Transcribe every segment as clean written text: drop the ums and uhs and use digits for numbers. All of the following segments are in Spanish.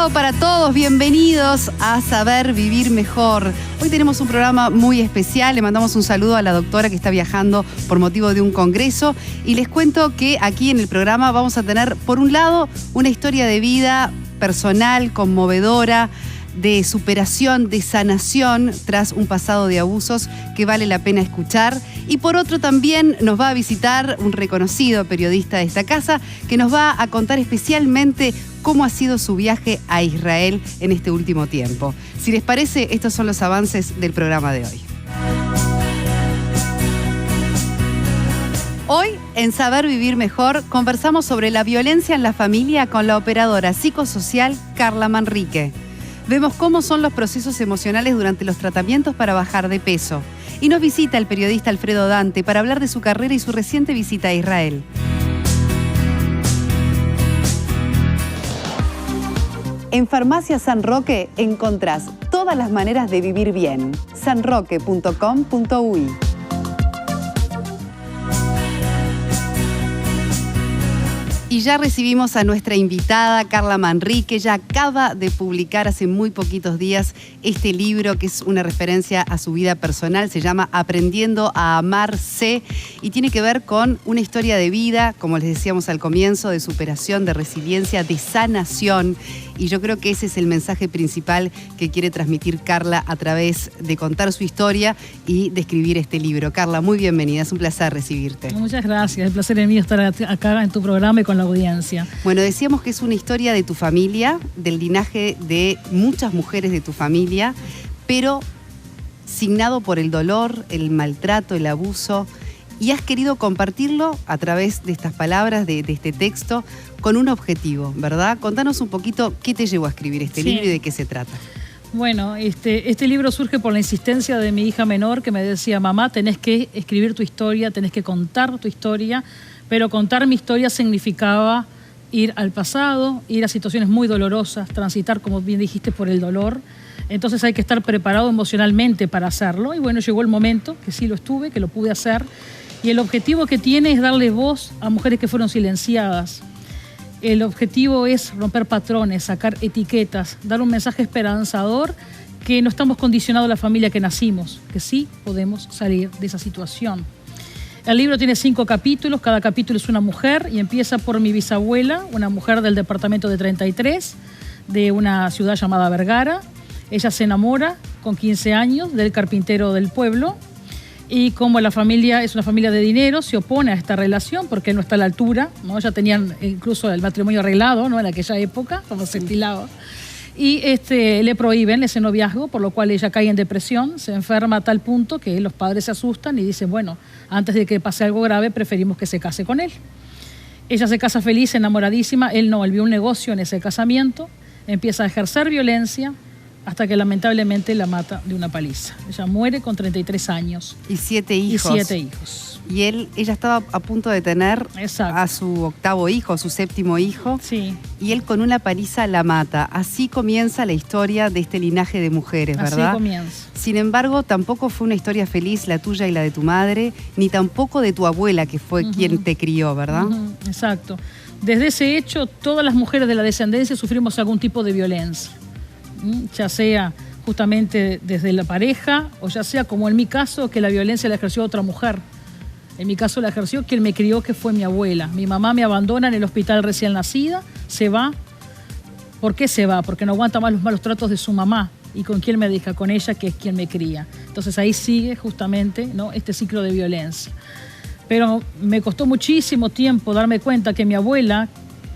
sábado para todos, bienvenidos a Saber Vivir Mejor. Hoy tenemos un programa muy especial, le mandamos un saludo a la doctora que está viajando por motivo de un congreso y les cuento que aquí en el programa vamos a tener, por un lado, una historia de vida personal, conmovedora, de superación, de sanación tras un pasado de abusos que vale la pena escuchar. Y por otro también nos va a visitar un reconocido periodista de esta casa que nos va a contar especialmente cómo ha sido su viaje a Israel en este último tiempo. Si les parece, estos son los avances del programa de hoy. Hoy, en Saber Vivir Mejor, conversamos sobre la violencia en la familia con la operadora psicosocial Carla Manrique. Vemos cómo son los procesos emocionales durante los tratamientos para bajar de peso. Y nos visita el periodista Alfredo Dante para hablar de su carrera y su reciente visita a Israel. En Farmacia San Roque encontrás todas las maneras de vivir bien. sanroque.com.uy. Y ya recibimos a nuestra invitada, Carla Manrique. Ella acaba de publicar hace muy poquitos días este libro que es una referencia a su vida personal. Se llama Aprendiendo a Amarse y tiene que ver con una historia de vida, como les decíamos al comienzo, de superación, de resiliencia, de sanación. Y yo creo que ese es el mensaje principal que quiere transmitir Carla a través de contar su historia y de escribir este libro. Carla, muy bienvenida. Es un placer recibirte. Muchas gracias. El placer es mío estar acá en tu programa y con la audiencia. Bueno, decíamos que es una historia de tu familia, del linaje de muchas mujeres de tu familia, pero signado por el dolor, el maltrato, el abuso. Y has querido compartirlo a través de estas palabras, de este texto, con un objetivo, ¿verdad? Contanos un poquito qué te llevó a escribir este libro y de qué se trata. Bueno, este libro surge por la insistencia de mi hija menor que me decía: mamá, tenés que escribir tu historia, tenés que contar tu historia, pero contar mi historia significaba ir al pasado, ir a situaciones muy dolorosas, transitar, como bien dijiste, por el dolor. Entonces hay que estar preparado emocionalmente para hacerlo. Y bueno, llegó el momento, que sí lo estuve, que lo pude hacer. Y el objetivo que tiene es darle voz a mujeres que fueron silenciadas. El objetivo es romper patrones, sacar etiquetas, dar un mensaje esperanzador que no estamos condicionados a la familia que nacimos, que sí podemos salir de esa situación. El libro tiene 5 capítulos, cada capítulo es una mujer y empieza por mi bisabuela, una mujer del departamento de 33, de una ciudad llamada Vergara. Ella se enamora con 15 años del carpintero del pueblo y como la familia es una familia de dinero, se opone a esta relación porque él no está a la altura, ¿no? Ya tenían incluso el matrimonio arreglado, ¿no? En aquella época, como se estilaba. Y le prohíben ese noviazgo, por lo cual ella cae en depresión, se enferma a tal punto que los padres se asustan y dicen, bueno, antes de que pase algo grave, preferimos que se case con él. Ella se casa feliz, enamoradísima, él no, él vio un negocio en ese casamiento, empieza a ejercer violencia, hasta que lamentablemente la mata de una paliza. Ella muere con 33 años. Y 7 hijos. Y 7 hijos. Y ella estaba a punto de tener Exacto. a su 8º hijo, su 7º hijo. Sí. Y él con una paliza la mata. Así comienza la historia de este linaje de mujeres, ¿verdad? Así comienza. Sin embargo, tampoco fue una historia feliz la tuya y la de tu madre, ni tampoco de tu abuela, que fue quien te crió, ¿verdad? Exacto. Desde ese hecho, todas las mujeres de la descendencia sufrimos algún tipo de violencia. Ya sea justamente desde la pareja o ya sea, como en mi caso, que la violencia la ejerció otra mujer. En mi caso la ejerció quien me crió, que fue mi abuela. Mi mamá me abandona en el hospital recién nacida, se va. ¿Por qué se va? Porque no aguanta más los malos tratos de su mamá. ¿Y con quién me deja? Con ella, que es quien me cría. Entonces ahí sigue justamente, ¿no?, este ciclo de violencia. Pero me costó muchísimo tiempo darme cuenta que mi abuela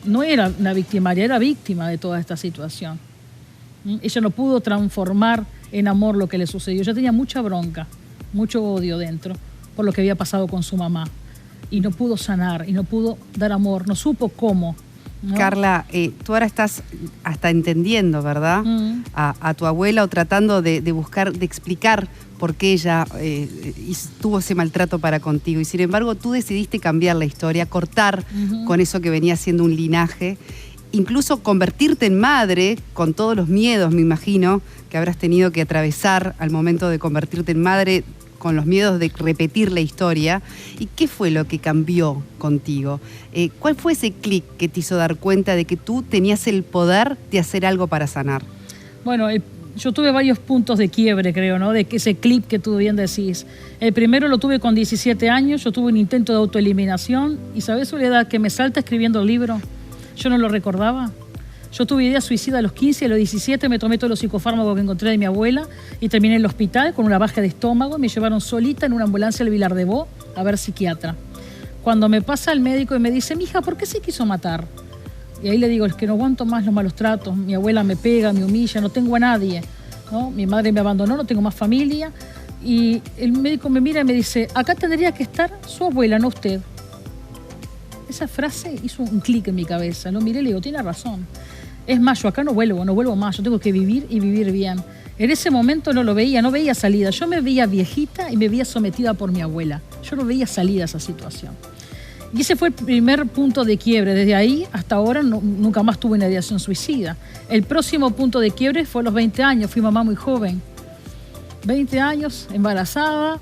no era una victimaria, era víctima de toda esta situación. Ella no pudo transformar en amor lo que le sucedió. Ella tenía mucha bronca, mucho odio dentro por lo que había pasado con su mamá. Y no pudo sanar, y no pudo dar amor, no supo cómo, ¿no? Carla, tú ahora estás hasta entendiendo, ¿verdad? A tu abuela o tratando de buscar, de explicar por qué ella tuvo ese maltrato para contigo. Y sin embargo, tú decidiste cambiar la historia, cortar con eso que venía siendo un linaje. Incluso convertirte en madre con todos los miedos, me imagino, que habrás tenido que atravesar al momento de convertirte en madre con los miedos de repetir la historia. ¿Y qué fue lo que cambió contigo? ¿Cuál fue ese clic que te hizo dar cuenta de que tú tenías el poder de hacer algo para sanar? Bueno, yo tuve varios puntos de quiebre, creo, ¿no? De que ese clip que tú bien decís. El primero lo tuve con 17 años, yo tuve un intento de autoeliminación y ¿sabés, Soledad, que me salta escribiendo el libro? Yo no lo recordaba. Yo tuve idea suicida a los 15, a los 17 me tomé todos los psicofármacos que encontré de mi abuela y terminé en el hospital con una baja de estómago. Me llevaron solita en una ambulancia al Vilar de Bo a ver psiquiatra. Cuando me pasa el médico y me dice, mija, ¿por qué se quiso matar? Y ahí le digo, es que no aguanto más los malos tratos, mi abuela me pega, me humilla, no tengo a nadie, ¿no? Mi madre me abandonó, no tengo más familia. Y el médico me mira y me dice, acá tendría que estar su abuela, no usted. Esa frase hizo un clic en mi cabeza, lo miré y le digo, tiene razón. Es más, yo acá no vuelvo más, yo tengo que vivir y vivir bien. En ese momento no lo veía, no veía salida. Yo me veía viejita y me veía sometida por mi abuela. Yo no veía salida a esa situación. Y ese fue el primer punto de quiebre. Desde ahí hasta ahora nunca más tuve una ideación suicida. El próximo punto de quiebre fue a los 20 años. Fui mamá muy joven. 20 años, embarazada.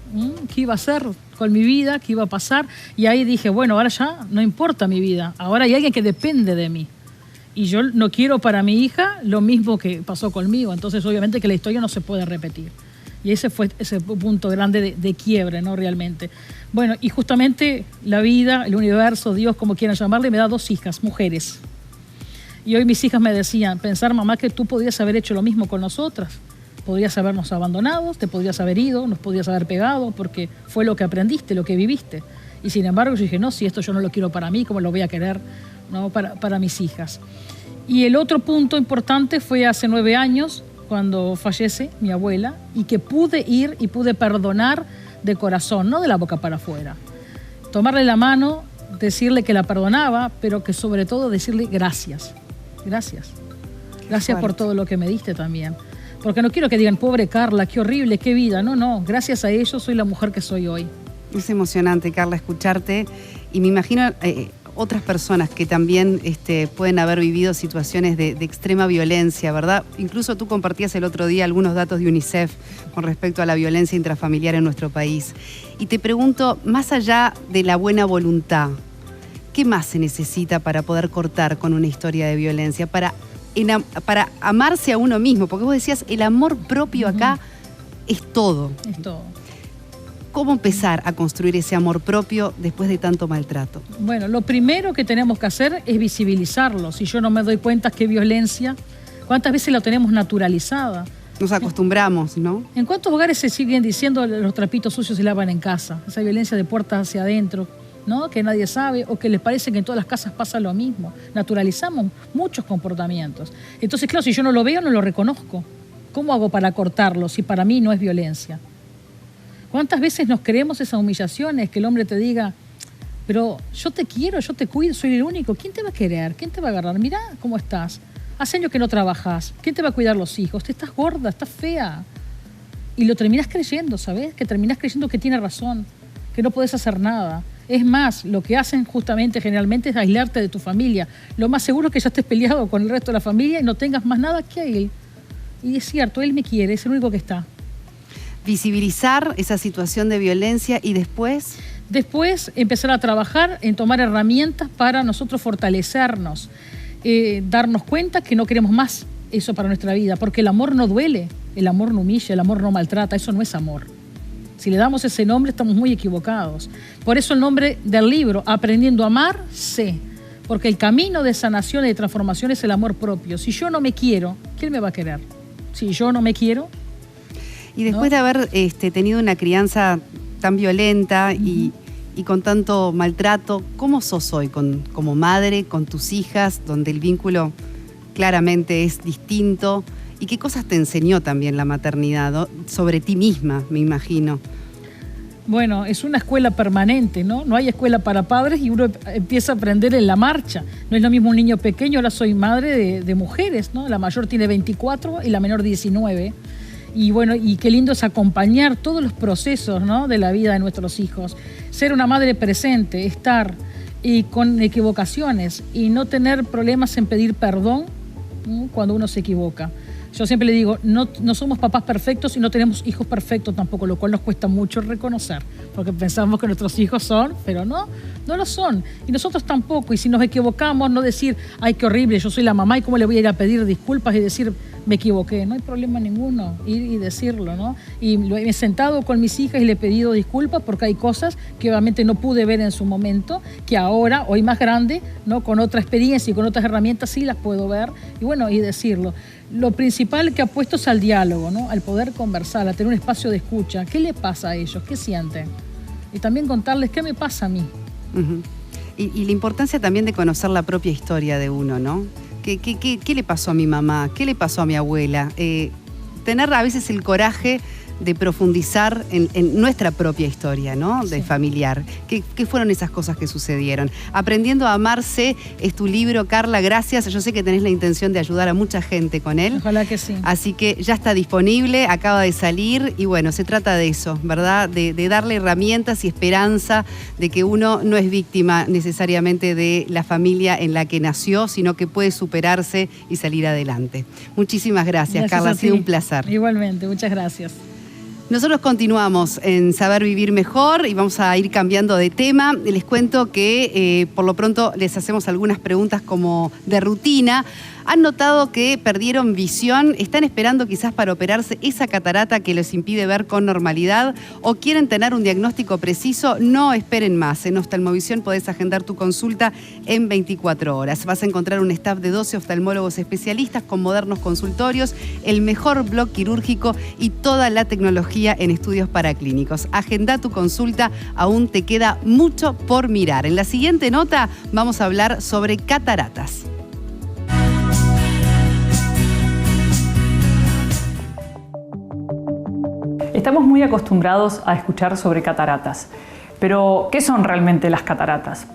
¿Qué iba a hacer con mi vida? ¿Qué iba a pasar? Y ahí dije, bueno, ahora ya no importa mi vida. Ahora hay alguien que depende de mí. Y yo no quiero para mi hija lo mismo que pasó conmigo. Entonces, obviamente que la historia no se puede repetir. Y ese fue ese punto grande de quiebre, ¿no? Realmente. Bueno, y justamente la vida, el universo, Dios, como quieran llamarle, me da 2 hijas, mujeres. Y hoy mis hijas me decían, pensar, mamá, que tú podrías haber hecho lo mismo con nosotras. Podrías habernos abandonado, te podrías haber ido, nos podrías haber pegado, porque fue lo que aprendiste, lo que viviste. Y sin embargo, yo dije, no, si esto yo no lo quiero para mí, ¿cómo lo voy a querer, no, para mis hijas? Y el otro punto importante fue hace 9 años, cuando fallece mi abuela, y que pude ir y pude perdonar de corazón, no de la boca para afuera. Tomarle la mano, decirle que la perdonaba, pero que sobre todo decirle gracias. Gracias. Gracias por todo lo que me diste también. Porque no quiero que digan, pobre Carla, qué horrible, qué vida. No, no, gracias a ellos soy la mujer que soy hoy. Es emocionante, Carla, escucharte. Y me imagino otras personas que también pueden haber vivido situaciones de extrema violencia, ¿verdad? Incluso tú compartías el otro día algunos datos de UNICEF con respecto a la violencia intrafamiliar en nuestro país. Y te pregunto, más allá de la buena voluntad, ¿qué más se necesita para poder cortar con una historia de violencia? Para amarse a uno mismo, porque vos decías, el amor propio acá es todo. Es todo. ¿Cómo empezar a construir ese amor propio después de tanto maltrato? Bueno, lo primero que tenemos que hacer es visibilizarlo. Si yo no me doy cuenta qué violencia, ¿cuántas veces la tenemos naturalizada? Nos acostumbramos, ¿no? ¿En cuántos hogares se siguen diciendo los trapitos sucios se lavan en casa? Esa violencia de puertas hacia adentro, ¿no? Que nadie sabe o que les parece que en todas las casas pasa lo mismo. Naturalizamos muchos comportamientos. Entonces, claro, si yo no lo veo, no lo reconozco. ¿Cómo hago para cortarlo si para mí no es violencia? ¿Cuántas veces nos creemos esas humillaciones? Que el hombre te diga, pero yo te quiero, yo te cuido, soy el único. ¿Quién te va a querer? ¿Quién te va a agarrar? Mirá cómo estás. Hace años que no trabajas. ¿Quién te va a cuidar los hijos? Te estás gorda, estás fea. Y lo terminás creyendo, ¿sabes? Que terminás creyendo que tiene razón, que no podés hacer nada. Es más, lo que hacen justamente, generalmente, es aislarte de tu familia. Lo más seguro es que ya estés peleado con el resto de la familia y no tengas más nada que a él. Y es cierto, él me quiere, es el único que está. Visibilizar esa situación de violencia y después... Después empezar a trabajar en tomar herramientas para nosotros fortalecernos, darnos cuenta que no queremos más eso para nuestra vida, porque el amor no duele, el amor no humilla, el amor no maltrata, eso no es amor. Si le damos ese nombre estamos muy equivocados. Por eso el nombre del libro, Aprendiendo a Amar, sé, porque el camino de sanación y de transformación es el amor propio. Si yo no me quiero, ¿quién me va a querer? Si yo no me quiero... Y después de haber tenido una crianza tan violenta y con tanto maltrato, ¿cómo sos hoy como madre, con tus hijas, donde el vínculo claramente es distinto? ¿Y qué cosas te enseñó también la maternidad, ¿no? Sobre ti misma, me imagino? Bueno, es una escuela permanente, ¿no? No hay escuela para padres y uno empieza a aprender en la marcha. No es lo mismo un niño pequeño, ahora soy madre de mujeres, ¿no? La mayor tiene 24 y la menor 19. Y bueno, y qué lindo es acompañar todos los procesos, ¿no? De la vida de nuestros hijos. Ser una madre presente, estar y con equivocaciones y no tener problemas en pedir perdón, ¿no? Cuando uno se equivoca. Yo siempre le digo, no somos papás perfectos y no tenemos hijos perfectos tampoco, lo cual nos cuesta mucho reconocer, porque pensamos que nuestros hijos son, pero no lo son. Y nosotros tampoco. Y si nos equivocamos, no decir, ay, qué horrible, yo soy la mamá y cómo le voy a ir a pedir disculpas y decir, me equivoqué. No hay problema ninguno, ir y decirlo, ¿no? Y me he sentado con mis hijas y le he pedido disculpas porque hay cosas que obviamente no pude ver en su momento, que ahora, hoy más grande, ¿no? Con otra experiencia y con otras herramientas sí las puedo ver y bueno, y decirlo. Lo principal que apuesto es al diálogo, ¿no? Al poder conversar, a tener un espacio de escucha. ¿Qué le pasa a ellos? ¿Qué sienten? Y también contarles qué me pasa a mí. Uh-huh. Y la importancia también de conocer la propia historia de uno, ¿no? ¿Qué le pasó a mi mamá? ¿Qué le pasó a mi abuela? Tener a veces el coraje de profundizar en nuestra propia historia, ¿no? De familiar. ¿Qué fueron esas cosas que sucedieron? Aprendiendo a amarse es tu libro, Carla, gracias. Yo sé que tenés la intención de ayudar a mucha gente con él. Ojalá que sí. Así que ya está disponible, acaba de salir y bueno, se trata de eso, ¿verdad? De darle herramientas y esperanza de que uno no es víctima necesariamente de la familia en la que nació, sino que puede superarse y salir adelante. Muchísimas gracias, Carla, ha sido un placer. Igualmente, muchas gracias. Nosotros continuamos en Saber Vivir Mejor y vamos a ir cambiando de tema. Les cuento que por lo pronto les hacemos algunas preguntas como de rutina. ¿Han notado que perdieron visión? ¿Están esperando quizás para operarse esa catarata que les impide ver con normalidad? ¿O quieren tener un diagnóstico preciso? No esperen más. En Oftalmovisión podés agendar tu consulta en 24 horas. Vas a encontrar un staff de 12 oftalmólogos especialistas con modernos consultorios, el mejor blog quirúrgico y toda la tecnología en estudios paraclínicos. Agenda tu consulta, aún te queda mucho por mirar. En la siguiente nota vamos a hablar sobre cataratas. Estamos muy acostumbrados a escuchar sobre cataratas, pero ¿qué son realmente las cataratas?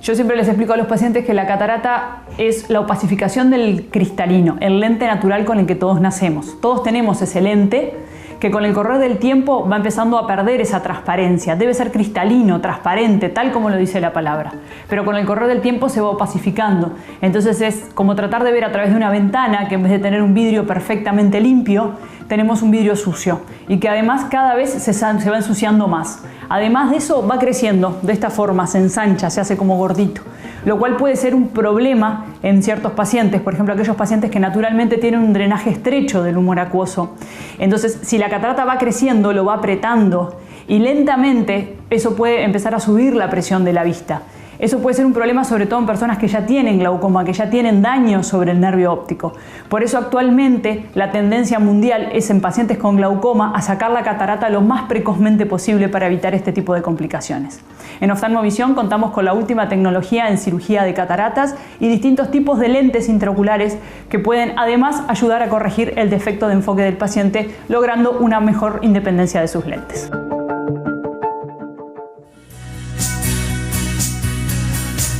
Yo siempre les explico a los pacientes que la catarata es la opacificación del cristalino, el lente natural con el que todos nacemos. Todos tenemos ese lente que con el correr del tiempo va empezando a perder esa transparencia. Debe ser cristalino, transparente, tal como lo dice la palabra. Pero con el correr del tiempo se va opacificando. Entonces es como tratar de ver a través de una ventana que en vez de tener un vidrio perfectamente limpio, tenemos un vidrio sucio y que además cada vez se va ensuciando más. Además de eso va creciendo de esta forma, se ensancha, se hace como gordito, lo cual puede ser un problema en ciertos pacientes, por ejemplo aquellos pacientes que naturalmente tienen un drenaje estrecho del humor acuoso. Entonces si la catarata va creciendo, lo va apretando y lentamente eso puede empezar a subir la presión de la vista. Eso puede ser un problema sobre todo en personas que ya tienen glaucoma, que ya tienen daño sobre el nervio óptico. Por eso actualmente la tendencia mundial es en pacientes con glaucoma a sacar la catarata lo más precozmente posible para evitar este tipo de complicaciones. En Oftalmovisión contamos con la última tecnología en cirugía de cataratas y distintos tipos de lentes intraoculares que pueden además ayudar a corregir el defecto de enfoque del paciente, logrando una mejor independencia de sus lentes.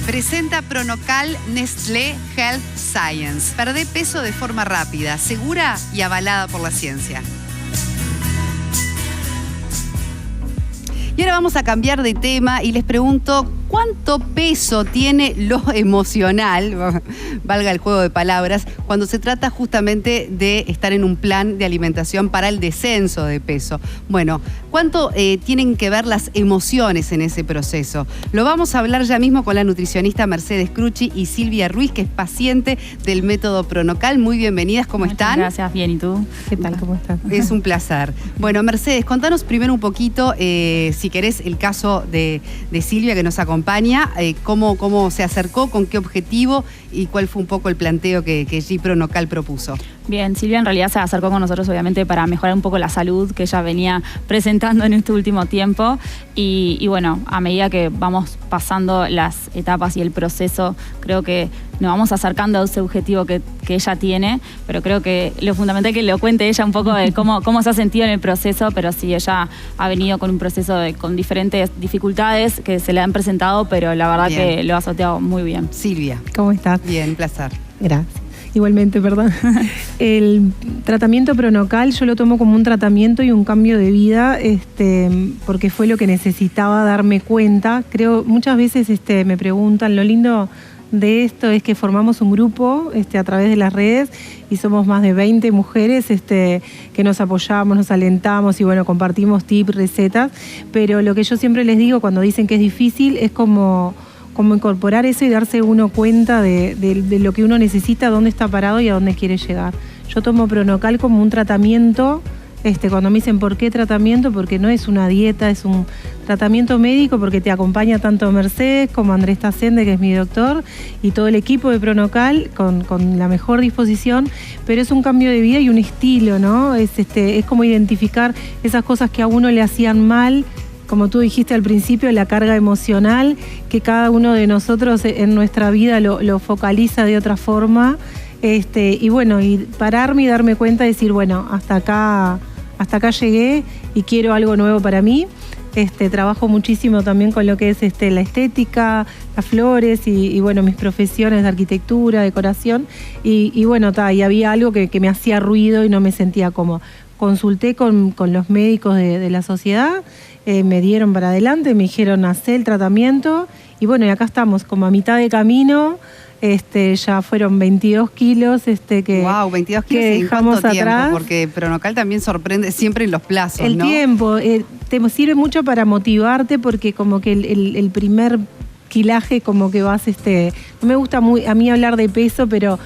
Presenta Pronocal Nestlé Health Science. Perdé peso de forma rápida, segura y avalada por la ciencia. Y ahora vamos a cambiar de tema y les pregunto, ¿cuánto peso tiene lo emocional, valga el juego de palabras, cuando se trata justamente de estar en un plan de alimentación para el descenso de peso? Bueno, ¿cuánto tienen que ver las emociones en ese proceso? Lo vamos a hablar ya mismo con la nutricionista Mercedes Crucci y Silvia Ruiz, que es paciente del método Pronocal. Muy bienvenidas, ¿cómo están? Gracias, bien. ¿Y tú? ¿Qué tal? ¿Cómo estás? Es un placer. Bueno, Mercedes, contanos primero un poquito, si querés, el caso de Silvia, que nos acompaña, cómo se acercó, con qué objetivo y cuál fue un poco el planteo que Pronocal propuso. Bien, Silvia en realidad se acercó con nosotros obviamente para mejorar un poco la salud que ella venía presentando en este último tiempo y bueno, a medida que vamos pasando las etapas y el proceso, creo que nos vamos acercando a ese objetivo que ella tiene, pero creo que lo fundamental es que lo cuente ella un poco de cómo se ha sentido en el proceso, pero sí, ella ha venido con un proceso con diferentes dificultades que se le han presentado, pero la verdad bien, que lo ha sorteado muy bien. Silvia. ¿Cómo estás? Bien, un placer. Gracias. Igualmente, perdón. El tratamiento Pronocal yo lo tomo como un tratamiento y un cambio de vida, porque fue lo que necesitaba darme cuenta. Creo, muchas veces me preguntan, lo lindo de esto es que formamos un grupo a través de las redes y somos más de 20 mujeres que nos apoyamos, nos alentamos y bueno, compartimos tips, recetas, pero lo que yo siempre les digo cuando dicen que es difícil es como incorporar eso y darse uno cuenta de lo que uno necesita, dónde está parado y a dónde quiere llegar. Yo tomo Pronocal como un tratamiento. Cuando me dicen ¿por qué tratamiento? Porque no es una dieta, es un tratamiento médico porque te acompaña tanto Mercedes como Andrés Tacende, que es mi doctor, y todo el equipo de Pronocal con la mejor disposición, pero es un cambio de vida y un estilo, ¿no? Es como identificar esas cosas que a uno le hacían mal, como tú dijiste al principio, la carga emocional, que cada uno de nosotros en nuestra vida lo focaliza de otra forma, y bueno, y pararme y darme cuenta y decir, bueno, hasta acá llegué y quiero algo nuevo para mí. Trabajo muchísimo también con lo que es la estética, las flores y bueno, mis profesiones de arquitectura, decoración. Y bueno, y había algo que me hacía ruido y no me sentía cómoda. Consulté con los médicos de la sociedad, me dieron para adelante, me dijeron hacer el tratamiento y bueno, y acá estamos como a mitad de camino. Ya fueron 22 kilos wow, 22 kilos que dejamos ¿en cuánto atrás? Tiempo? Porque Pronocal también sorprende siempre en los plazos, el ¿no? tiempo te sirve mucho para motivarte porque como que el primer kilaje como que vas no me gusta muy a mí hablar de peso, pero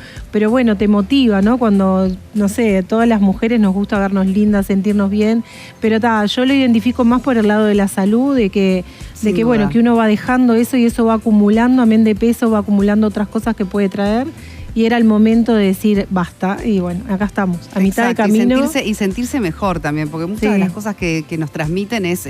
bueno, te motiva, ¿no? Cuando, no sé, todas las mujeres nos gusta vernos lindas, sentirnos bien, pero yo lo identifico más por el lado de la salud, de que bueno, que uno va dejando eso y eso va acumulando, amén de peso, va acumulando otras cosas que puede traer. Y era el momento de decir basta, y bueno, acá estamos, a mitad de camino. Y sentirse mejor también, porque muchas de las cosas que nos transmiten es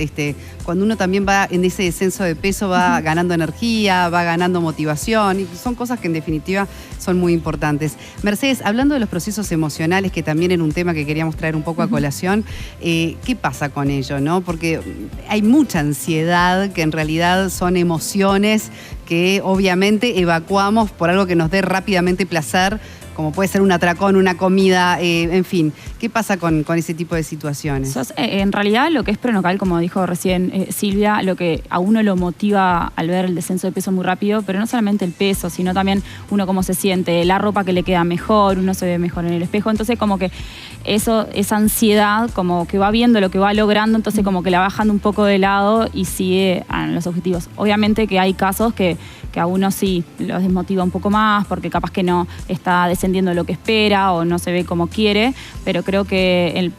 cuando uno también va en ese descenso de peso, va ganando energía, va ganando motivación, y son cosas que en definitiva son muy importantes. Mercedes, hablando de los procesos emocionales, que también era un tema que queríamos traer un poco a colación, ¿qué pasa con ello, no? Porque hay mucha ansiedad, que en realidad son emociones que obviamente evacuamos por algo que nos dé rápidamente placer, como puede ser un atracón, una comida, en fin. ¿Qué pasa con ese tipo de situaciones? En realidad lo que es Pronocal, como dijo recién Silvia, lo que a uno lo motiva al ver el descenso de peso muy rápido, pero no solamente el peso, sino también uno cómo se siente, la ropa que le queda mejor, uno se ve mejor en el espejo, entonces como que esa ansiedad como que va viendo lo que va logrando, entonces como que la va bajando un poco de lado y sigue a los objetivos. Obviamente que hay casos que a uno sí los desmotiva un poco más porque capaz que no está descendiendo lo que espera o no se ve como quiere, pero creo que en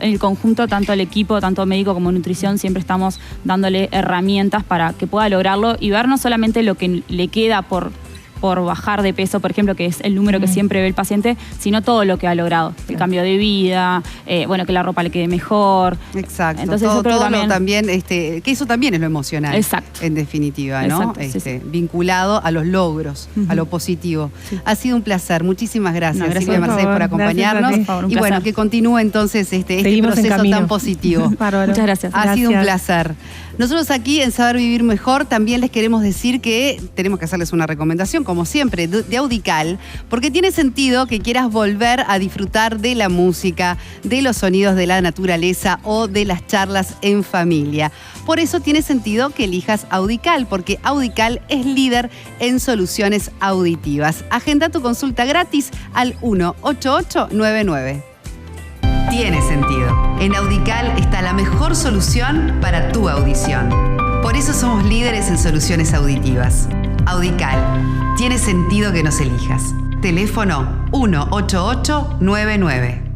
el conjunto, tanto el equipo, tanto médico como nutrición, siempre estamos dándole herramientas para que pueda lograrlo y ver no solamente lo que le queda por bajar de peso, por ejemplo, que es el número que siempre ve el paciente, sino todo lo que ha logrado. El cambio de vida, bueno, que la ropa le quede mejor. Exacto. Entonces, todo también, que eso también es lo emocional. Exacto. En definitiva, ¿no? Exacto, sí. Vinculado a los logros, a lo positivo. Sí. Ha sido un placer. Muchísimas gracias, Silvia Mercedes, por acompañarnos. Por y bueno, que continúe entonces este proceso tan positivo. Muchas gracias. Ha sido un placer. Nosotros aquí en Saber Vivir Mejor también les queremos decir que tenemos que hacerles una recomendación, como siempre, de Audical, porque tiene sentido que quieras volver a disfrutar de la música, de los sonidos de la naturaleza o de las charlas en familia. Por eso tiene sentido que elijas Audical, porque Audical es líder en soluciones auditivas. Agenda tu consulta gratis al 18899. Tiene sentido. En Audical está la mejor solución para tu audición. Por eso somos líderes en soluciones auditivas. Audical. Tiene sentido que nos elijas. Teléfono 18899.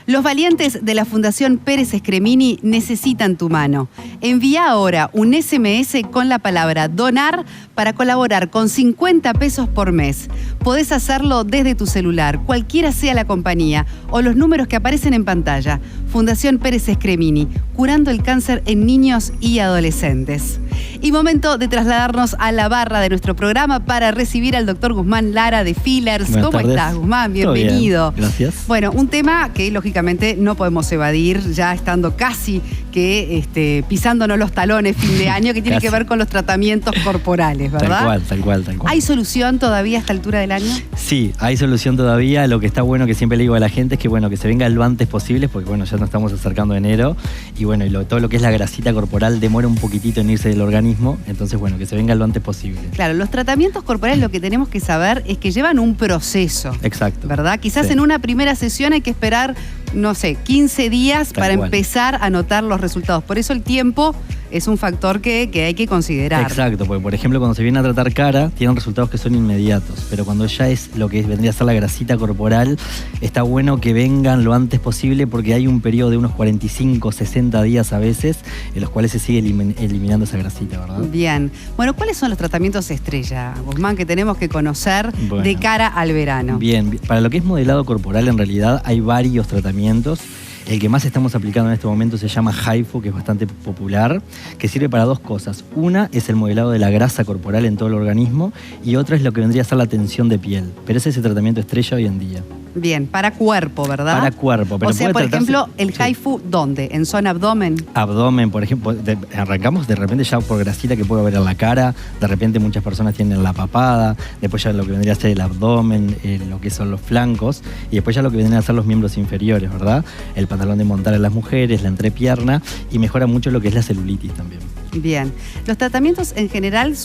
Los valientes de la Fundación Pérez Escremini necesitan tu mano. Envía ahora un SMS con la palabra donar para colaborar con 50 pesos por mes. Podés hacerlo desde tu celular, cualquiera sea la compañía o los números que aparecen en pantalla. Fundación Pérez Escremini, curando el cáncer en niños y adolescentes. Y momento de trasladarnos a la barra de nuestro programa para recibir al doctor Guzmán Lara de Fillers. Buenas ¿Cómo tardes. estás, Guzmán? Bienvenido. Bien, gracias. Bueno, un tema que lógicamente no podemos evadir, ya estando casi que pisándonos los talones fin de año, que tiene que ver con los tratamientos corporales, ¿verdad? Tal cual. ¿Hay solución todavía a esta altura del año? Sí, hay solución todavía. Lo que está bueno, que siempre le digo a la gente, es que bueno, que se venga lo antes posible, porque bueno, ya nos estamos acercando a enero, y bueno, todo lo que es la grasita corporal demora un poquitito en irse del organismo. organismo, entonces bueno, que se venga lo antes posible. Claro, los tratamientos corporales lo que tenemos que saber es que llevan un proceso. Exacto. ¿Verdad? Quizás Sí. en una primera sesión hay que esperar, no sé, 15 días Tal para cual. empezar a notar los resultados. Por eso el tiempo es un factor que hay que considerar. Exacto, porque por ejemplo cuando se viene a tratar cara, tienen resultados que son inmediatos, pero cuando ya es lo que vendría a ser la grasita corporal, está bueno que vengan lo antes posible porque hay un periodo de unos 45, 60 días a veces, en los cuales se sigue eliminando esa grasita, ¿verdad? Bien. Bueno, ¿cuáles son los tratamientos estrella, Guzmán, que tenemos que conocer Bueno. de cara al verano? Bien, para lo que es modelado corporal en realidad hay varios tratamientos. El que más estamos aplicando en este momento se llama HIFU, que es bastante popular, que sirve para dos cosas. Una es el modelado de la grasa corporal en todo el organismo y otra es lo que vendría a ser la tensión de piel. Pero ese es el tratamiento estrella hoy en día. Bien, para cuerpo, ¿verdad? Para cuerpo. Pero o sea, puede por tratarse- ejemplo, el Sí. HIFU, ¿dónde? ¿En zona abdomen? Abdomen, por ejemplo, arrancamos de repente ya por grasita que puede haber en la cara, de repente muchas personas tienen la papada, después ya lo que vendría a ser el abdomen, lo que son los flancos, y después ya lo que vendrían a ser los miembros inferiores, ¿verdad? El pantalón de montar en las mujeres, la entrepierna, y mejora mucho lo que es la celulitis también. Bien. Los tratamientos en general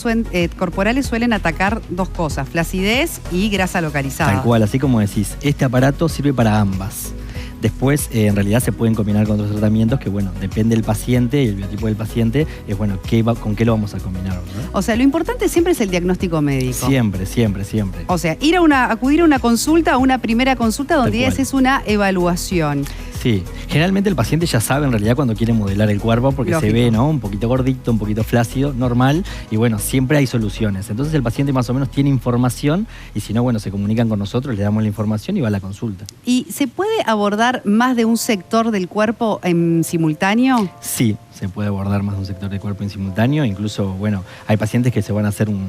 corporales suelen atacar dos cosas, flacidez y grasa localizada. Tal cual, así como decís, este aparato sirve para ambas. Después, en realidad se pueden combinar con otros tratamientos que, bueno, depende del paciente y el biotipo del paciente, es bueno, con qué lo vamos a combinar, ¿verdad? O sea, lo importante siempre es el diagnóstico médico. Siempre, siempre, siempre. O sea, acudir a una consulta, a una primera consulta donde Tal cual. es una evaluación. Sí, generalmente el paciente ya sabe en realidad cuando quiere modelar el cuerpo porque Lógico. se ve, ¿no? Un poquito gordito, un poquito flácido, normal, y bueno, siempre hay soluciones. Entonces el paciente más o menos tiene información y si no, bueno, se comunican con nosotros, le damos la información y va a la consulta. ¿Y se puede abordar más de un sector del cuerpo en simultáneo? Sí, se puede abordar más de un sector del cuerpo en simultáneo, incluso, bueno, hay pacientes que se van a hacer un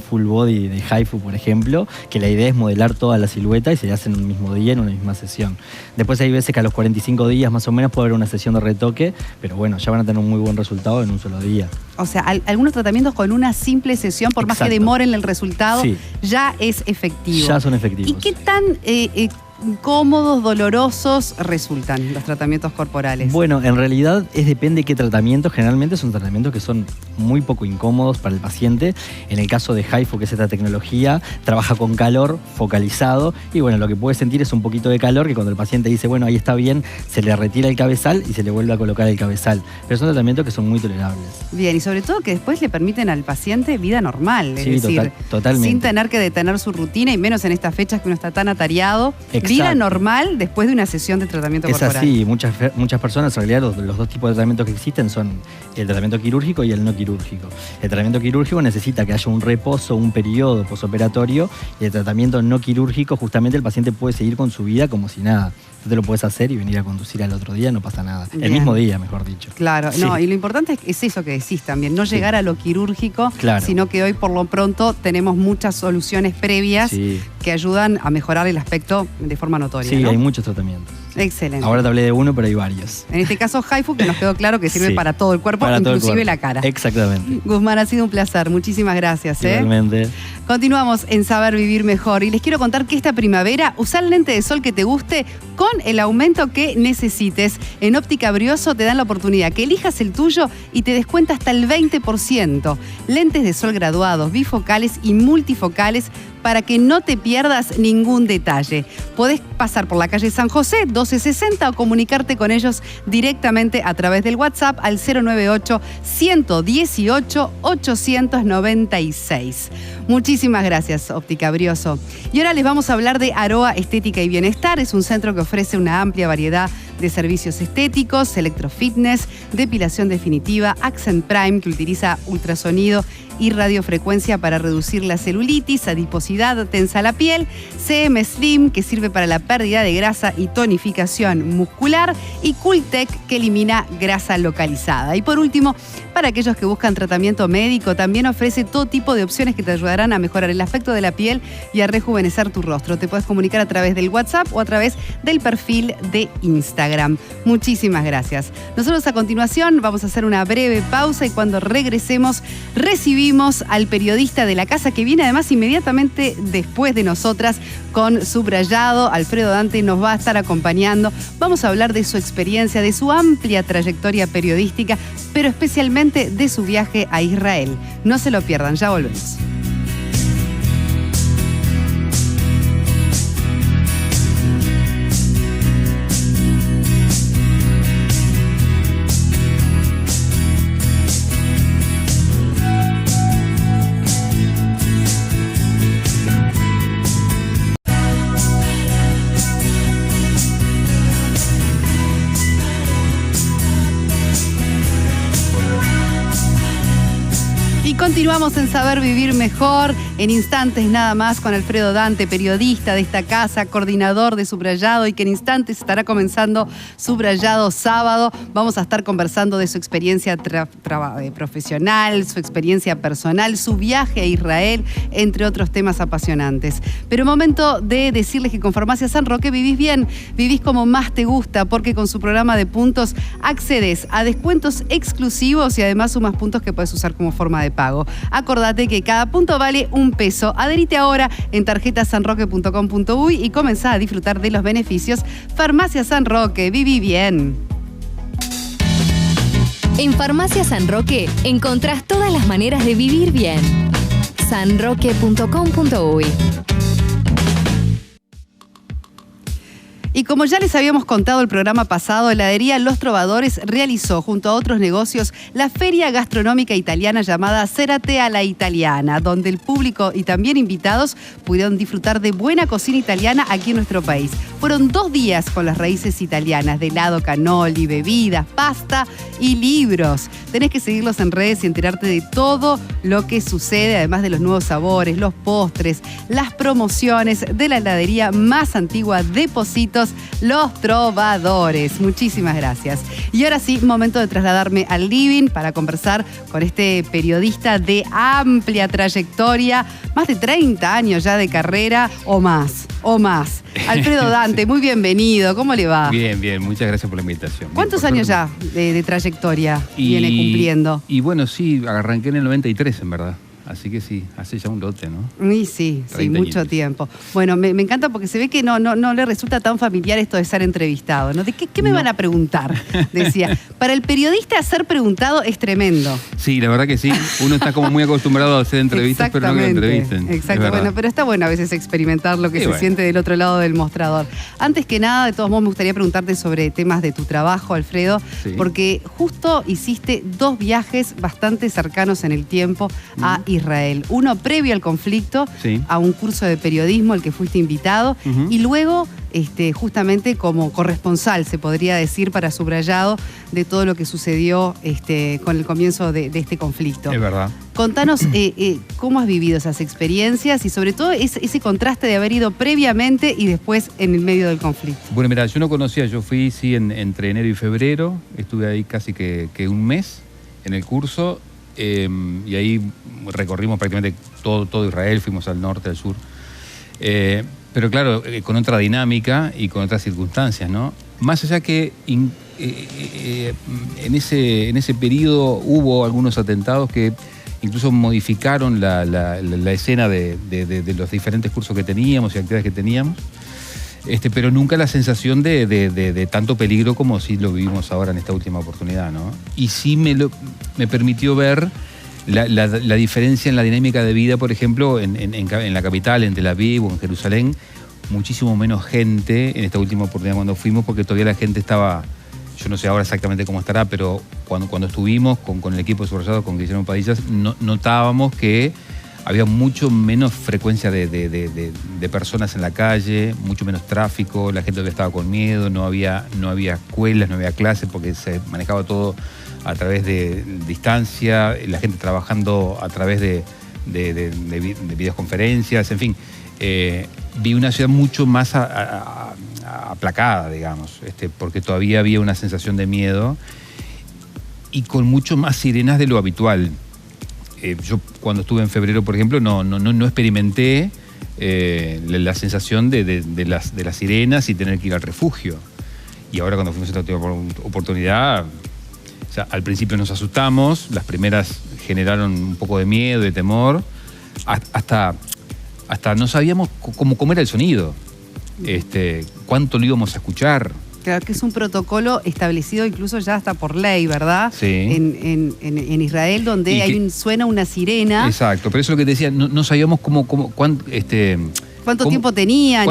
full body de HIFU, por ejemplo, que la idea es modelar toda la silueta y se hace en un mismo día, en una misma sesión. Después hay veces que a los 45 días más o menos puede haber una sesión de retoque, pero bueno, ya van a tener un muy buen resultado en un solo día. O sea, algunos tratamientos con una simple sesión, por más que Exacto. demoren el resultado, Sí. ya es efectivo. Ya son efectivos. ¿Y qué tan incómodos, dolorosos resultan los tratamientos corporales? Bueno, en realidad depende de qué tratamiento. Generalmente son tratamientos que son muy poco incómodos para el paciente. En el caso de HIFU, que es esta tecnología, trabaja con calor focalizado y bueno, lo que puede sentir es un poquito de calor que cuando el paciente dice, bueno, ahí está bien, se le retira el cabezal y se le vuelve a colocar el cabezal. Pero son tratamientos que son muy tolerables. Bien, y sobre todo que después le permiten al paciente vida normal, es Sí, decir, totalmente. sin tener que detener su rutina y menos en estas fechas que uno está tan atareado. Exacto. Vida normal después de una sesión de tratamiento Es corporal. así, muchas personas, en realidad los dos tipos de tratamientos que existen son el tratamiento quirúrgico y el no quirúrgico. El tratamiento quirúrgico necesita que haya un reposo, un periodo posoperatorio, y el tratamiento no quirúrgico justamente el paciente puede seguir con su vida como si nada. Tú te lo puedes hacer y venir a conducir al otro día, no pasa nada. Bien. El mismo día, mejor dicho. Claro, Sí. no, y lo importante es eso que decís también, no llegar a lo quirúrgico, Claro. sino que hoy por lo pronto tenemos muchas soluciones previas Sí. que ayudan a mejorar el aspecto de forma notoria. Sí, ¿no? hay muchos tratamientos. Excelente. Ahora te hablé de uno, pero hay varios. En este caso, HIFU, que nos quedó claro que sirve Sí. para todo el cuerpo, Para todo el inclusive cuerpo. la cara. Exactamente. Guzmán, ha sido un placer. Muchísimas gracias. Igualmente. Continuamos en Saber Vivir Mejor y les quiero contar que esta primavera usa el lente de sol que te guste con el aumento que necesites. En Óptica Brioso te dan la oportunidad que elijas el tuyo y te descuenta hasta el 20%. Lentes de sol graduados, bifocales y multifocales para que no te pierdas ningún detalle. Podés pasar por la calle San José 1260 o comunicarte con ellos directamente a través del WhatsApp al 098-118-896. Muchísimas gracias, Óptica Brioso. Y ahora les vamos a hablar de Aroa Estética y Bienestar. Es un centro que ofrece una amplia variedad de servicios estéticos, electrofitness, depilación definitiva, Accent Prime, que utiliza ultrasonido y radiofrecuencia para reducir la celulitis, adiposidad, tensa la piel, CM Slim, que sirve para la pérdida de grasa y tonificación muscular, y Cooltech, que elimina grasa localizada. Y por último, para aquellos que buscan tratamiento médico, también ofrece todo tipo de opciones que te ayudarán a mejorar el aspecto de la piel y a rejuvenecer tu rostro. Te puedes comunicar a través del WhatsApp o a través del perfil de Instagram. Instagram. Muchísimas gracias. Nosotros a continuación vamos a hacer una breve pausa y cuando regresemos recibimos al periodista de la casa que viene además inmediatamente después de nosotras con Subrayado. Alfredo Dante nos va a estar acompañando. Vamos a hablar de su experiencia, de su amplia trayectoria periodística, pero especialmente de su viaje a Israel. No se lo pierdan, ya volvemos. Continuamos en Saber Vivir Mejor, en instantes nada más con Alfredo Dante, periodista de esta casa, coordinador de Subrayado y que en instantes estará comenzando Subrayado sábado. Vamos a estar conversando de su experiencia profesional, su experiencia personal, su viaje a Israel, entre otros temas apasionantes. Pero momento de decirles que con Farmacia San Roque vivís bien, vivís como más te gusta, porque con su programa de puntos accedes a descuentos exclusivos y además sumas puntos que puedes usar como forma de pago. Acordate que cada punto vale $1. Adherite ahora en tarjetasanroque.com.uy y comenzá a disfrutar de los beneficios. Farmacia San Roque, viví bien. En Farmacia San Roque encontrás todas las maneras de vivir bien. sanroque.com.uy. Y como ya les habíamos contado el programa pasado, Heladería Los Trovadores realizó junto a otros negocios la feria gastronómica italiana llamada Cérate a la Italiana, donde el público y también invitados pudieron disfrutar de buena cocina italiana aquí en nuestro país. Fueron 2 días con las raíces italianas de helado, cannoli, bebidas, pasta y libros. Tenés que seguirlos en redes y enterarte de todo lo que sucede, además de los nuevos sabores, los postres, las promociones de la heladería más antigua de Positos, Los Trovadores. Muchísimas gracias. Y ahora sí, momento de trasladarme al living para conversar con este periodista de amplia trayectoria, más de 30 años ya de carrera o más. Alfredo Dante, muy bienvenido. ¿Cómo le va? Bien. Muchas gracias por la invitación. ¿Cuántos años ya de trayectoria viene cumpliendo? Y bueno, sí, arranqué en el 93, en verdad. Así que sí, hace ya un lote, ¿no? Y sí, mucho tiempo. Bueno, me encanta porque se ve que no le resulta tan familiar esto de ser entrevistado, ¿no? ¿De qué me van a preguntar? Decía. Para el periodista ser preguntado es tremendo. Sí, la verdad que sí. Uno está como muy acostumbrado a hacer entrevistas, pero no que lo entrevisten. Exacto, bueno, pero está bueno a veces experimentar lo que se siente del otro lado del mostrador. Antes que nada, de todos modos, me gustaría preguntarte sobre temas de tu trabajo, Alfredo, porque justo hiciste 2 viajes bastante cercanos en el tiempo a Israel. Uno previo al conflicto, a un curso de periodismo al que fuiste invitado, y luego justamente como corresponsal, se podría decir, para Subrayado, de todo lo que sucedió con el comienzo de este conflicto. Es verdad. Contanos cómo has vivido esas experiencias y sobre todo ese contraste de haber ido previamente y después en el medio del conflicto. Bueno, mira, yo no conocía, yo fui entre enero y febrero, estuve ahí casi que un mes en el curso. Y ahí recorrimos prácticamente todo Israel, fuimos al norte, al sur. Pero claro, con otra dinámica y con otras circunstancias, ¿no? Más allá que en ese periodo hubo algunos atentados que incluso modificaron la escena de los diferentes cursos que teníamos y actividades que teníamos. Pero nunca la sensación de tanto peligro como sí lo vivimos ahora en esta última oportunidad, ¿no? Y sí me permitió ver la diferencia en la dinámica de vida, por ejemplo, en la capital, en Tel Aviv o en Jerusalén, muchísimo menos gente en esta última oportunidad cuando fuimos, porque todavía la gente estaba, yo no sé ahora exactamente cómo estará, pero cuando estuvimos con el equipo de Subrayado, con Guillermo Padillas, notábamos que había mucho menos frecuencia de personas en la calle, mucho menos tráfico, la gente todavía estaba con miedo, no había escuelas, no había clases porque se manejaba todo a través de distancia, la gente trabajando a través de videoconferencias, en fin. Vi una ciudad mucho más aplacada, digamos, porque todavía había una sensación de miedo y con mucho más sirenas de lo habitual. Yo cuando estuve en febrero, por ejemplo, no experimenté la sensación de las sirenas y tener que ir al refugio. Y ahora cuando fuimos a esta última oportunidad, o sea, al principio nos asustamos, las primeras generaron un poco de miedo, de temor, hasta no sabíamos cómo era el sonido, cuánto lo íbamos a escuchar. Claro, que es un protocolo establecido incluso ya hasta por ley, ¿verdad? Sí. En Israel, donde suena una sirena. Exacto, pero eso es lo que te decía, no sabíamos ¿Cuánto tiempo tenían?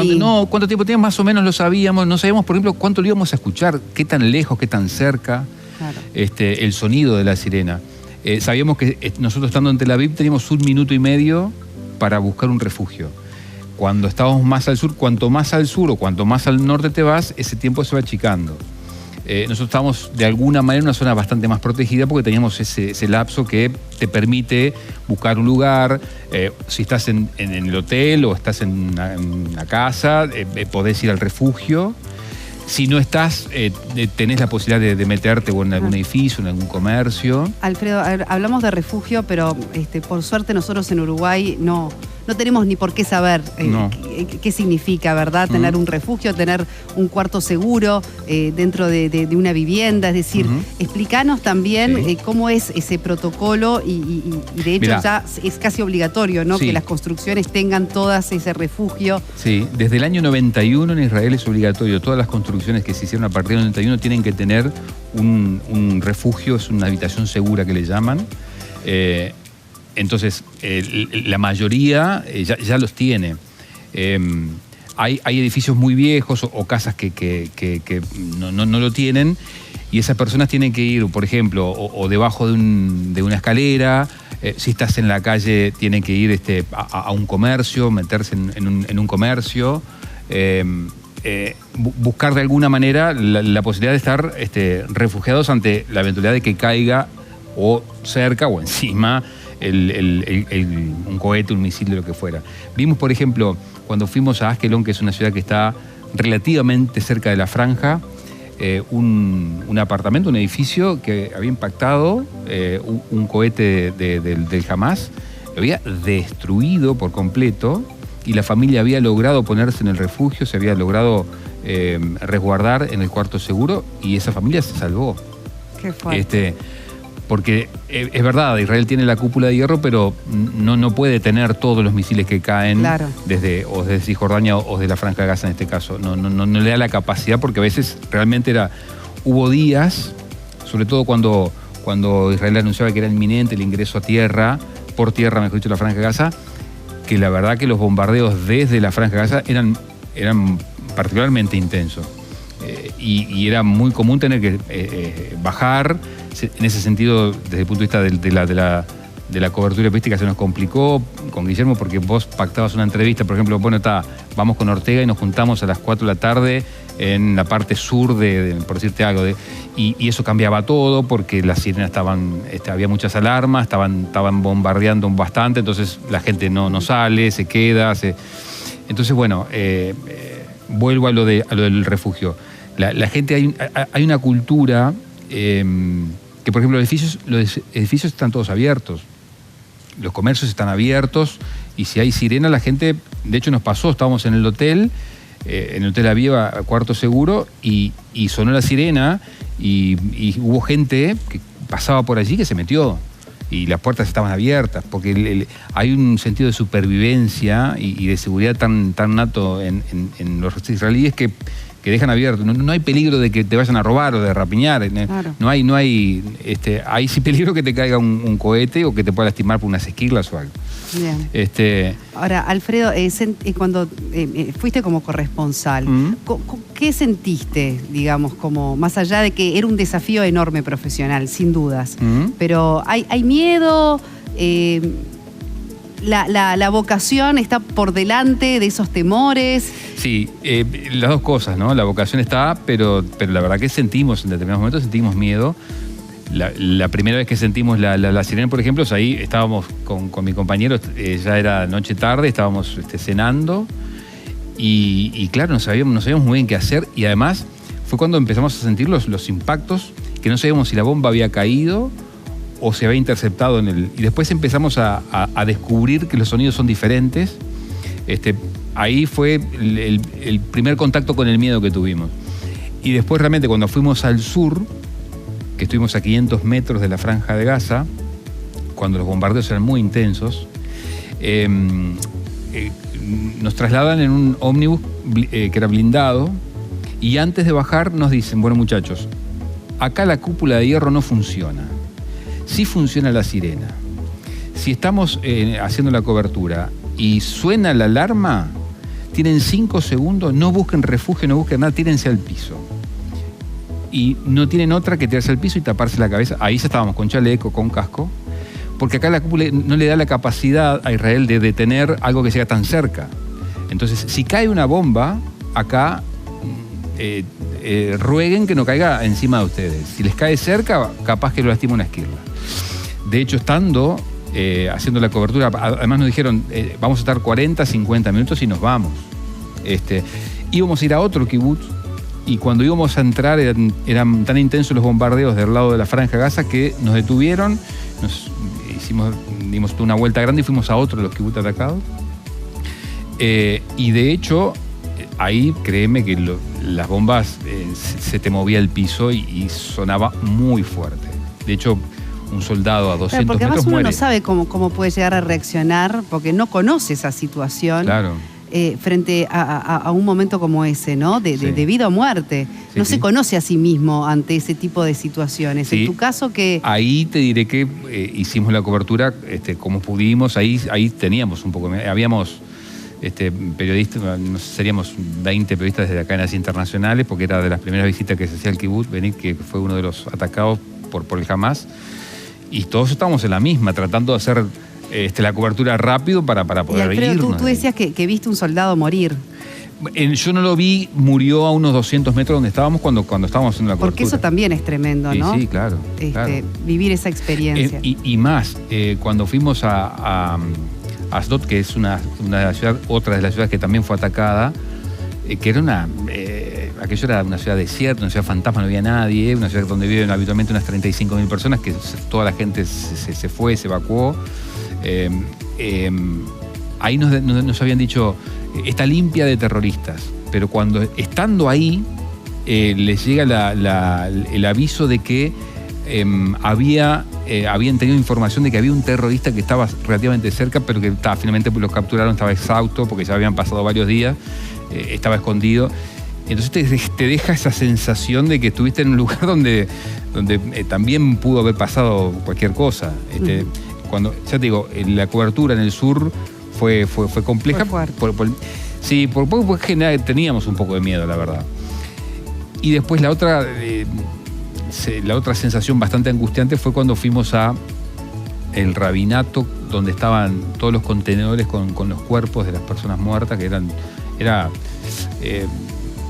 Cuánto tiempo tenían, más o menos lo sabíamos. No sabíamos, por ejemplo, cuánto lo íbamos a escuchar, qué tan lejos, qué tan cerca, claro. El sonido de la sirena. Sabíamos que nosotros estando en Tel Aviv teníamos 1 minuto y medio para buscar un refugio. Cuando estábamos más al sur, cuanto más al sur o cuanto más al norte te vas, ese tiempo se va achicando. Nosotros estábamos de alguna manera en una zona bastante más protegida porque teníamos ese lapso que te permite buscar un lugar. Si estás en el hotel o estás en una casa, podés ir al refugio. Si no estás, tenés la posibilidad de meterte en algún edificio, en algún comercio. Alfredo, hablamos de refugio, pero por suerte nosotros en Uruguay no tenemos ni por qué saber qué significa, ¿verdad? Tener un refugio, tener un cuarto seguro dentro de una vivienda. Es decir, explícanos también cómo es ese protocolo y de hecho ya es casi obligatorio, ¿no? Sí. Que las construcciones tengan todas ese refugio. Sí, desde el año 91 en Israel es obligatorio. Todas las construcciones que se hicieron a partir del 91 tienen que tener un refugio, es una habitación segura que le llaman. Entonces, la mayoría ya los tiene. Hay edificios muy viejos o casas que no lo tienen y esas personas tienen que ir, por ejemplo, o debajo de una escalera. Si estás en la calle, tienen que ir a un comercio, meterse en un comercio. Buscar de alguna manera la posibilidad de estar refugiados ante la eventualidad de que caiga o cerca o encima un cohete, un misil, de lo que fuera. Vimos, por ejemplo, cuando fuimos a Askelon, que es una ciudad que está relativamente cerca de la franja, un apartamento, un edificio que había impactado un cohete del Hamas, lo había destruido por completo y la familia había logrado ponerse en el refugio, se había logrado resguardar en el cuarto seguro y esa familia se salvó. Qué fuerte. Porque es verdad, Israel tiene la cúpula de hierro, pero no puede tener todos los misiles que caen desde Cisjordania o desde la Franja de Gaza en este caso. No le da la capacidad porque a veces realmente hubo días, sobre todo cuando Israel anunciaba que era inminente el ingreso a tierra, por tierra, mejor dicho, la Franja de Gaza, que la verdad que los bombardeos desde la Franja de Gaza eran particularmente intensos. Y era muy común tener que bajar. En ese sentido, desde el punto de vista de la cobertura periodística, se nos complicó con Guillermo porque vos pactabas una entrevista, por ejemplo, vamos con Ortega y nos juntamos a las 4 de la tarde en la parte sur por decirte algo, y eso cambiaba todo porque las sirenas había muchas alarmas, estaban bombardeando bastante, entonces la gente no sale, se queda. Entonces, bueno, vuelvo a lo del refugio. La gente, hay una cultura que, por ejemplo, los edificios están todos abiertos, los comercios están abiertos y si hay sirena, la gente, de hecho nos pasó, estábamos en el hotel había cuarto seguro y sonó la sirena y hubo gente que pasaba por allí que se metió y las puertas estaban abiertas porque hay un sentido de supervivencia y de seguridad tan nato en los israelíes que dejan abierto. No hay peligro de que te vayan a robar o de rapiñar. Claro. No hay hay sí peligro que te caiga un cohete o que te pueda lastimar por unas esquirlas o algo. Bien. Ahora, Alfredo, cuando fuiste como corresponsal, ¿qué sentiste, digamos, como más allá de que era un desafío enorme profesional, sin dudas? Pero ¿hay miedo? La vocación está por delante de esos temores. Sí, las dos cosas, ¿no? La vocación está, pero la verdad que en determinados momentos sentimos miedo. La primera vez que sentimos la sirena, por ejemplo, ahí estábamos con mi compañero, ya era noche tarde, estábamos cenando y claro, no sabíamos muy bien qué hacer y además fue cuando empezamos a sentir los impactos, que no sabíamos si la bomba había caído o se había interceptado y después empezamos a descubrir que los sonidos son diferentes. Ahí fue el primer contacto con el miedo que tuvimos. Y después realmente cuando fuimos al sur, que estuvimos a 500 metros de la Franja de Gaza, cuando los bombardeos eran muy intensos, nos trasladan en un ómnibus que era blindado, y antes de bajar nos dicen, bueno muchachos, acá la cúpula de hierro no funciona. Sí funciona la sirena. Si estamos haciendo la cobertura y suena la alarma, tienen 5 segundos, no busquen refugio, no busquen nada, tírense al piso. Y no tienen otra que tirarse al piso y taparse la cabeza. Ahí ya estábamos con chaleco, con casco, porque acá la cúpula no le da la capacidad a Israel de detener algo que llega tan cerca. Entonces, si cae una bomba, acá rueguen que no caiga encima de ustedes. Si les cae cerca, capaz que lo lastima una esquirla. De hecho, estando haciendo la cobertura, además nos dijeron, vamos a estar 40, 50 minutos y nos vamos. Íbamos a ir a otro kibutz, y cuando íbamos a entrar eran tan intensos los bombardeos del lado de la Franja de Gaza que nos detuvieron, dimos una vuelta grande y fuimos a otro de los kibutz atacados. Y de hecho, ahí créeme que las bombas se te movía el piso y sonaba muy fuerte. De hecho, un soldado a 200 porque metros además uno muere. no sabe cómo puede llegar a reaccionar, porque no conoce esa situación. Claro. Frente a un momento como ese, ¿no? De vida o muerte. Sí, no se conoce a sí mismo ante ese tipo de situaciones. Sí. En tu caso, que Ahí te diré que hicimos la cobertura como pudimos. Ahí teníamos un poco... Habíamos periodistas, no sé, seríamos 20 periodistas desde cadenas internacionales, porque era de las primeras visitas que se hacía al kibutz, Benit, que fue uno de los atacados por el Hamas. Y todos estábamos en la misma, tratando de hacer la cobertura rápido para poder irnos. Tú decías que viste un soldado morir. Yo no lo vi, murió a unos 200 metros donde estábamos cuando estábamos haciendo la cobertura. Porque eso también es tremendo, ¿no? Sí, claro. Claro. Vivir esa experiencia. Y más, cuando fuimos a Asdod, que es otra de las ciudades que también fue atacada, que era aquello era una ciudad desierta, una ciudad fantasma, no había nadie, una ciudad donde viven habitualmente unas 35.000 personas, que toda la gente se fue, se evacuó. Ahí nos habían dicho, está limpia de terroristas, pero estando ahí, les llega el aviso de que habían tenido información de que había un terrorista que estaba relativamente cerca, pero que finalmente lo capturaron, estaba exhausto porque ya habían pasado varios días, estaba escondido. Entonces te deja esa sensación de que estuviste en un lugar donde también pudo haber pasado cualquier cosa. Cuando, ya te digo, la cobertura en el sur fue compleja. Fue fuerte. Sí, porque general teníamos un poco de miedo, la verdad. Y después la otra sensación bastante angustiante fue cuando fuimos a el rabinato, donde estaban todos los contenedores con los cuerpos de las personas muertas, que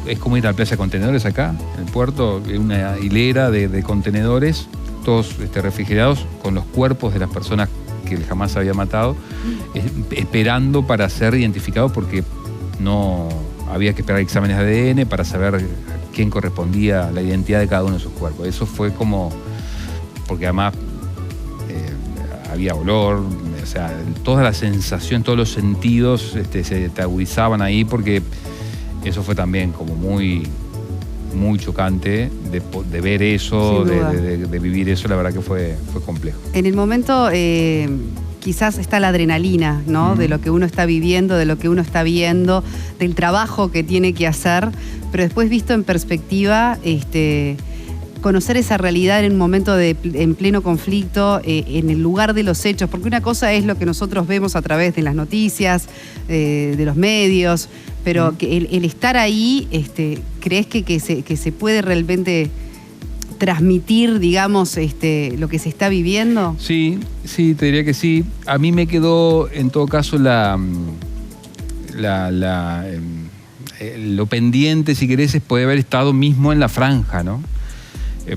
es como ir a la playa de contenedores acá, en el puerto, una hilera de contenedores, todos refrigerados, con los cuerpos de las personas que el Hamas había matado, esperando para ser identificados, porque no había que esperar exámenes de ADN para saber a quién correspondía la identidad de cada uno de sus cuerpos. Eso fue como, porque además había olor, o sea, toda la sensación, todos los sentidos se te agudizaban ahí, porque eso fue también como muy chocante de ver eso, de vivir eso. La verdad que fue complejo. En el momento quizás está la adrenalina, ¿no? De lo que uno está viviendo, de lo que uno está viendo, del trabajo que tiene que hacer, pero después visto en perspectiva, conocer esa realidad en un momento en pleno conflicto, en el lugar de los hechos, porque una cosa es lo que nosotros vemos a través de las noticias, de los medios, pero que el estar ahí, ¿crees que se puede realmente transmitir, digamos, lo que se está viviendo? Sí, te diría que sí. A mí me quedó, en todo caso, lo pendiente, si querés, es poder haber estado mismo en la franja, ¿no?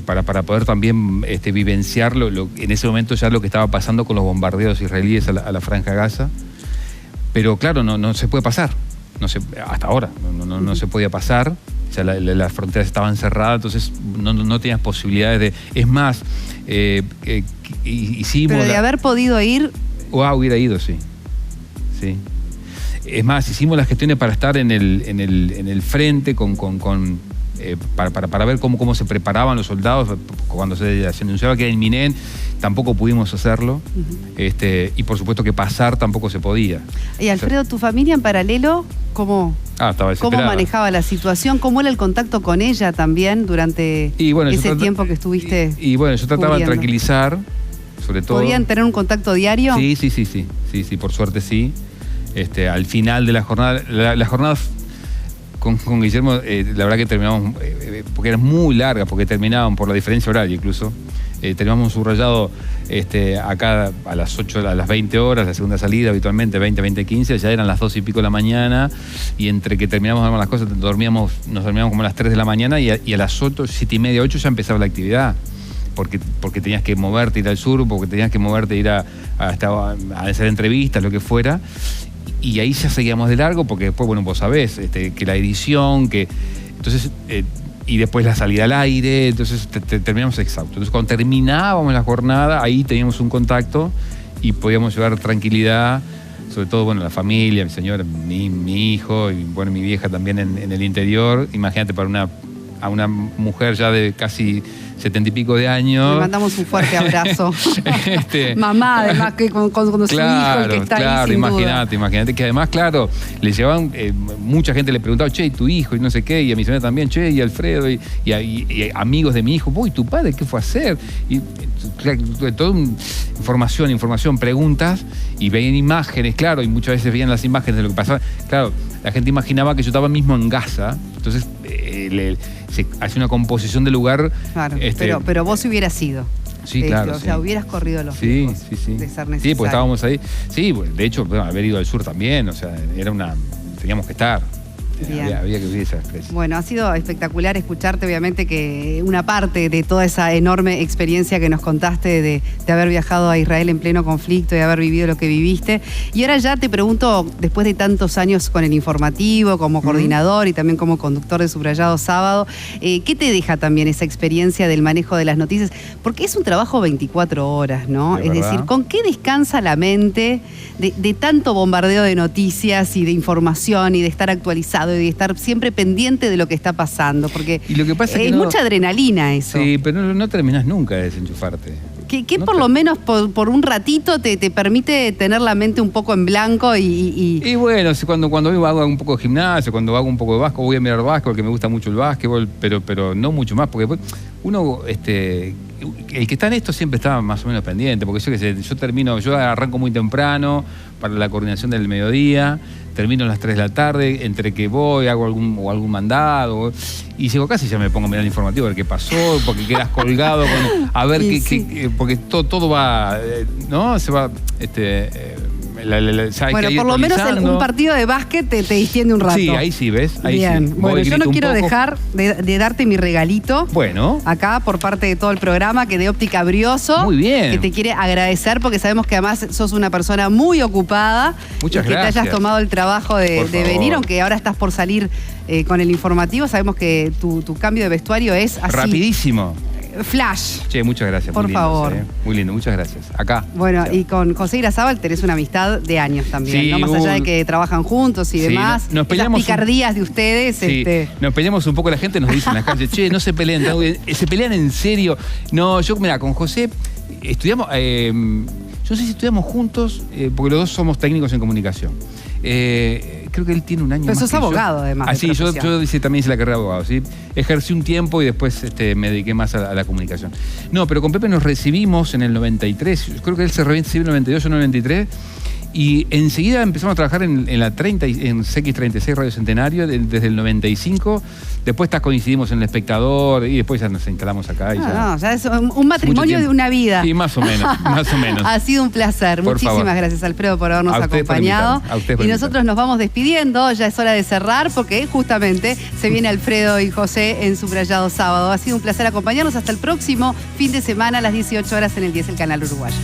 Para poder también vivenciarlo, en ese momento ya lo que estaba pasando con los bombardeos israelíes a la Franja de Gaza. Pero claro, no se puede pasar. Hasta ahora no se podía pasar. O sea, las fronteras estaban cerradas, entonces no tenías posibilidades de... Es más, hicimos... Pero de haber podido ir... hubiera ido, sí. Es más, hicimos las gestiones para estar en el frente con para ver cómo se preparaban los soldados. Cuando se anunciaba que era inminente, tampoco pudimos hacerlo. Y por supuesto que pasar tampoco se podía. Y Alfredo, ¿tu familia en paralelo cómo manejaba la situación? ¿Cómo era el contacto con ella también durante ese tiempo que estuviste Y bueno, yo trataba de tranquilizar, sobre todo. ¿Podían tener un contacto diario? Sí, por suerte sí. Al final de la jornada, la jornada con Guillermo, la verdad que terminamos, porque era muy larga, porque terminaban por la diferencia horaria incluso. Teníamos un subrayado acá a las 8, a las 20 horas, la segunda salida habitualmente, 20:15, ya eran las 2 y pico de la mañana, y entre que terminamos de armar las cosas, nos dormíamos como a las 3 de la mañana, y a las 8, 7:30, 8 ya empezaba la actividad. Porque tenías que moverte, ir al sur, porque tenías que moverte, ir a hacer entrevistas, lo que fuera. Y ahí ya seguíamos de largo, porque después, bueno, vos sabés, que la edición, entonces, y después la salida al aire, entonces terminamos exhaustos. Entonces, cuando terminábamos la jornada, ahí teníamos un contacto y podíamos llevar tranquilidad, sobre todo, bueno, la familia, mi señora, mi hijo, y bueno, mi vieja también en el interior. Imagínate, a una mujer ya de casi 70 y pico de años. Le mandamos un fuerte abrazo. Mamá, además, que con su hijo, el que está ahí, sin duda. Imagínate que además, claro, le llevaban, mucha gente le preguntaba, che, ¿y tu hijo? Y no sé qué, y a mi señora también, che, y Alfredo, y amigos de mi hijo, ¿y tu padre qué fue a hacer? Y toda información, preguntas, y veían imágenes, claro, y muchas veces veían las imágenes de lo que pasaba. Claro, la gente imaginaba que yo estaba mismo en Gaza, entonces se hace una composición del lugar. Claro, pero vos hubieras sido. Sí, claro. O sea, hubieras corrido los riesgos de ser necesario. Sí, porque estábamos ahí. Sí, de hecho, haber ido al sur también, o sea, teníamos que estar. Había que vivir esa expresión. Bueno, ha sido espectacular escucharte, obviamente, que una parte de toda esa enorme experiencia que nos contaste de haber viajado a Israel en pleno conflicto y haber vivido lo que viviste. Y ahora ya te pregunto, después de tantos años con el informativo, como coordinador y también como conductor de Subrayado Sábado, ¿qué te deja también esa experiencia del manejo de las noticias? Porque es un trabajo 24 horas, ¿no? Es decir, ¿con qué descansa la mente de tanto bombardeo de noticias y de información y de estar actualizado y de estar siempre pendiente de lo que está pasando? Porque y lo que pasa es mucha adrenalina eso. Sí, pero no terminás nunca de desenchufarte. ¿Qué por lo menos por un ratito te permite tener la mente un poco en blanco y bueno, cuando hago un poco de gimnasio, cuando hago un poco de básquetbol, voy a mirar básquetbol, que me gusta mucho el básquetbol, pero no mucho más, porque uno, el que está en esto siempre está más o menos pendiente, porque yo arranco muy temprano para la coordinación del mediodía, termino a las 3 de la tarde, entre que voy, hago algún mandado, y llego casi ya me pongo a mirar el informativo a ver qué pasó, porque quedas colgado a ver porque todo va, ¿no? Se va, bueno, por lo menos un partido de básquet te distiende un rato. Sí, ahí sí, ¿ves? Ahí bien. Sí. Bueno, yo no quiero dejar de darte mi regalito. Bueno. Acá, por parte de todo el programa, que de Óptica Brioso. Muy bien. Que te quiere agradecer, porque sabemos que además sos una persona muy ocupada. Muchas gracias. Que te hayas tomado el trabajo de venir, aunque ahora estás por salir con el informativo. Sabemos que tu cambio de vestuario es así. Rapidísimo. Flash. Che, muchas gracias. Por favor. Muy lindo, muchas gracias. Acá. Bueno, y con José Irazábal tenés una amistad de años también, sí, ¿no? Más allá de que trabajan juntos y demás. Nos peleamos. Las picardías de ustedes. Sí, nos peleamos un poco, la gente nos dice en las calles, che, no se peleen, se pelean en serio. No, mira, con José estudiamos, yo no sé si estudiamos juntos, porque los dos somos técnicos en comunicación. Creo que él tiene un año más. Pero sos abogado, además. Ah, sí, yo también hice la carrera de abogado, ¿sí? Ejercí un tiempo y después me dediqué más a la comunicación. No, pero con Pepe nos recibimos en el 93, creo que él se recibió en el 92 o 93, y enseguida empezamos a trabajar en la 30, en CX36 Radio Centenario desde el 95. Después coincidimos en El Espectador y después ya nos instalamos acá. Ya es un matrimonio de una vida. Sí, más o menos, más o menos. Ha sido un placer. Muchísimas gracias, Alfredo, por habernos acompañado. Y nosotros nos vamos despidiendo. Ya es hora de cerrar porque justamente se viene Alfredo y José en Subrayado Sábado. Ha sido un placer acompañarnos. Hasta el próximo fin de semana a las 18 horas en el 10, el canal uruguayo.